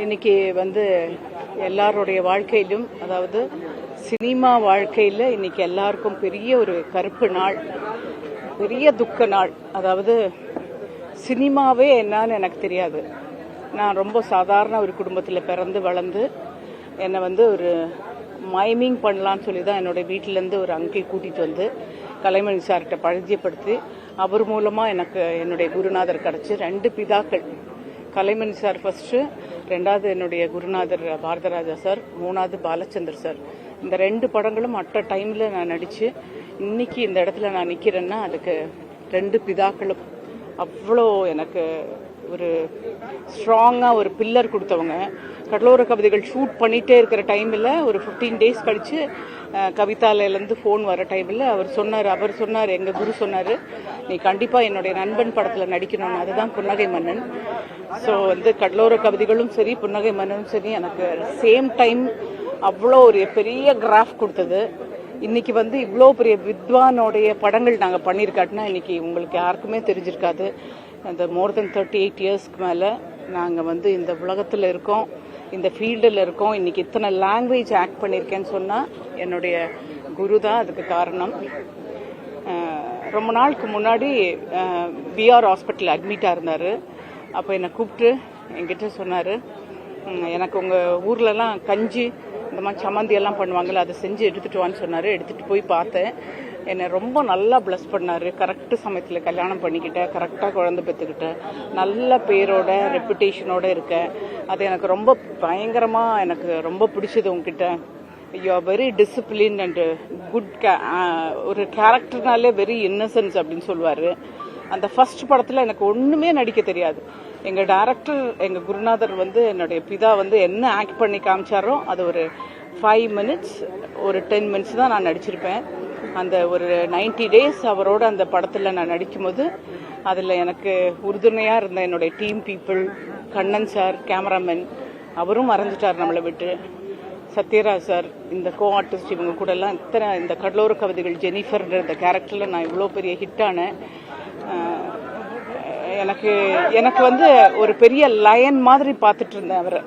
இன்னைக்கு வந்து எல்லாருடைய வாழ்க்கையிலும், அதாவது சினிமா வாழ்க்கையில் இன்னைக்கு எல்லாருக்கும் பெரிய ஒரு கருப்பு நாள், பெரிய துக்க நாள். அதாவது சினிமாவே என்னன்னு எனக்கு தெரியாது. நான் ரொம்ப சாதாரண ஒரு குடும்பத்தில் பிறந்து வளர்ந்து என்னை வந்து ஒரு மைமிங் பண்ணலான்னு சொல்லி தான் என்னோட வீட்டிலேருந்து ஒரு அங்கிள் கூட்டிகிட்டு வந்து கலைமணி சார்கிட்ட பரிச்சயப்படுத்தி அவர் மூலமாக எனக்கு என்னுடைய குருநாதர் கிடச்சி 2 பிதாக்கள். கலைமணி சார் ஃபர்ஸ்ட்டு, 2வது என்னுடைய குருநாதர் பாரதராஜா சார், 3வது பாலச்சந்தர் சார். இந்த 2 படங்களும் அட்ட டைமில் நான் நடித்து இன்னைக்கு இந்த இடத்துல நான் நிற்கிறேன்னா அதுக்கு 2 பிதாக்களும் அவ்வளோ எனக்கு ஒரு ஸ்ட்ராங்காக ஒரு பில்லர் கொடுத்தவங்க. கடலோர கவிதைகள் ஷூட் பண்ணிகிட்டே இருக்கிற டைமில் ஒரு 15 டேஸ் கழித்து கவிதாலயிலேருந்து ஃபோன் வர டைமில் அவர் சொன்னார், எங்கள் குரு சொன்னார், நீ கண்டிப்பாக என்னுடைய நண்பன் படத்தில் நடிக்கணும்னு. அதுதான் புன்னகை மன்னன். ஸோ வந்து கடலோர கவிதைகளும் சரி, புன்னகை மன்னனும் சரி எனக்கு சேம் டைம் அவ்வளோ ஒரு பெரிய கிராஃப் கொடுத்தது. இன்னைக்கு வந்து இவ்வளோ பெரிய வித்வானோடைய படங்கள் நாங்கள் பண்ணியிருக்காட்டினா இன்னைக்கு உங்களுக்கு யாருக்குமே தெரிஞ்சிருக்காது. அந்த மோர் தென் 38 இயர்ஸ்க்கு மேலே நாங்கள் வந்து இந்த உலகத்தில் இருக்கோம், இந்த ஃபீல்டில் இருக்கோம். இன்னைக்கு இத்தனை லாங்குவேஜ் ஆக்ட் பண்ணியிருக்கேன்னு சொன்னால் என்னுடைய குரு தான் அதுக்கு காரணம். ரொம்ப நாளுக்கு முன்னாடி பிஆர் ஹாஸ்பிட்டல் அட்மிட்டாக இருந்தார். அப்போ என்னை கூப்பிட்டு என்கிட்ட சொன்னார், எனக்கு உங்கள் ஊர்லலாம் கஞ்சி இந்த மாதிரி சம்மந்தி எல்லாம் பண்ணுவாங்கள்ல, அதை செஞ்சு எடுத்துகிட்டு வான்னு சொன்னார். எடுத்துகிட்டு போய் பார்த்தேன். என்னை ரொம்ப நல்லா ப்ளஸ் பண்ணார். கரெக்டு சமயத்தில் கல்யாணம் பண்ணிக்கிட்டேன், கரெக்டாக குழந்தை பெற்றுக்கிட்டேன், நல்ல பேரோட ரெப்புடேஷனோடு இருக்கேன். அது எனக்கு ரொம்ப பயங்கரமாக எனக்கு ரொம்ப பிடிச்சது உங்ககிட்ட. You are very discipline and good. ஒரு கேரக்டர்னாலே வெரி இன்னசென்ஸ் அப்படின்னு சொல்லுவார். அந்த ஃபர்ஸ்ட் படத்தில் எனக்கு ஒன்றுமே நடிக்க தெரியாது. எங்கள் டைரக்டர், எங்கள் குருநாதர் வந்து என்னுடைய பிதா வந்து என்ன ஆக்ட் பண்ணி காமிச்சாரோ அது ஒரு 5 மினிட்ஸ், ஒரு 10 மினிட்ஸ் தான் நான் நடிச்சிருப்பேன். அந்த ஒரு 90 டேஸ் அவரோட அந்த படத்தில் நான் நடிக்கும்போது அதில் எனக்கு உறுதுணையாக இருந்த என்னுடைய team people, Kannan sir cameraman, அவரும் மறைஞ்சிட்டார் நம்மளை விட்டு, சத்யராஜ் சார், இந்த கோ ஆர்டிஸ்ட், இவங்க கூட எல்லாம் இந்த கடலோர கவிதைகள் ஜெனிஃபர்ன்ற இந்த கேரக்டரில் நான் இவ்வளோ பெரிய ஹிட்டானேன். எனக்கு வந்து ஒரு பெரிய லயன் மாதிரி பார்த்துட்டு இருந்தேன் அவரை.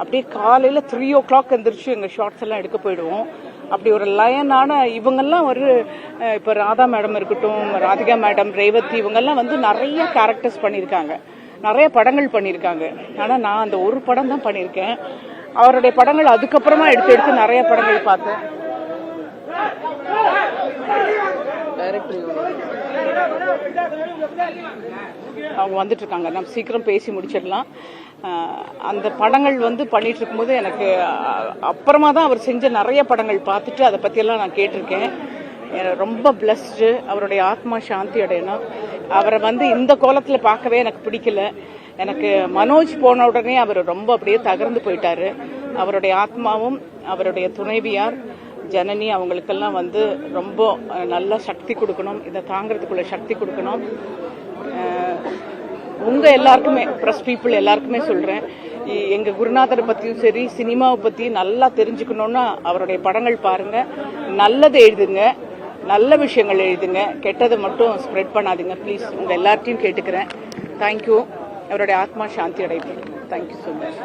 அப்படியே காலையில் 3 o'clock எந்திரிச்சு எங்கள் ஷார்ட்ஸ் எல்லாம் எடுக்க போயிடுவோம். அப்படி ஒரு லயனான இவங்கெல்லாம் ஒரு இப்போ ராதா மேடம் இருக்கட்டும், ராதிகா மேடம், ரேவதி, இவங்கெல்லாம் வந்து நிறைய கேரக்டர்ஸ் பண்ணியிருக்காங்க, நிறைய படங்கள் பண்ணியிருக்காங்க. ஆனால் நான் அந்த ஒரு படம் தான் பண்ணியிருக்கேன். அவருடைய படங்கள் அதுக்கப்புறமா எடுத்து நிறைய படங்கள் பார்த்தேன். அவங்க வந்துட்டு இருக்காங்க, நம்ம சீக்கிரம் பேசி முடிச்சிடலாம். அந்த படங்கள் வந்து பண்ணிட்டு இருக்கும்போது எனக்கு அப்புறமா தான் அவர் செஞ்ச நிறைய படங்கள் பார்த்துட்டு அதை பற்றியெல்லாம் நான் கேட்டிருக்கேன். ரொம்ப பிளஸ்டு. அவருடைய ஆத்மா சாந்தி அடையணும். அவரை வந்து இந்த கோலத்தில் பார்க்கவே எனக்கு பிடிக்கல. எனக்கு மனோஜ் போன உடனே அவர் ரொம்ப அப்படியே தகர்ந்து போயிட்டாரு. அவருடைய ஆத்மாவும் அவருடைய துணைவியார் ஜனனி அவங்களுக்கெல்லாம் வந்து ரொம்ப நல்ல சக்தி கொடுக்கணும், இதை தாங்கிறதுக்குள்ள சக்தி கொடுக்கணும். உங்கள் எல்லாருக்குமே, ப்ரெஸ் பீப்புள் எல்லாருக்குமே சொல்கிறேன், எங்கள் குருநாதரை பற்றியும் சரி, சினிமாவை பற்றி நல்லா தெரிஞ்சுக்கணுன்னா அவருடைய படங்கள் பாருங்கள், நல்லது எழுதுங்க, நல்ல விஷயங்கள் எழுதுங்க, கெட்டதை மட்டும் ஸ்ப்ரெட் பண்ணாதீங்க ப்ளீஸ். உங்கள் எல்லார்ட்டையும் கேட்டுக்கிறேன். தேங்க்யூ. அவருடைய ஆத்மா சாந்தி அடையட்டும். Thank you so much.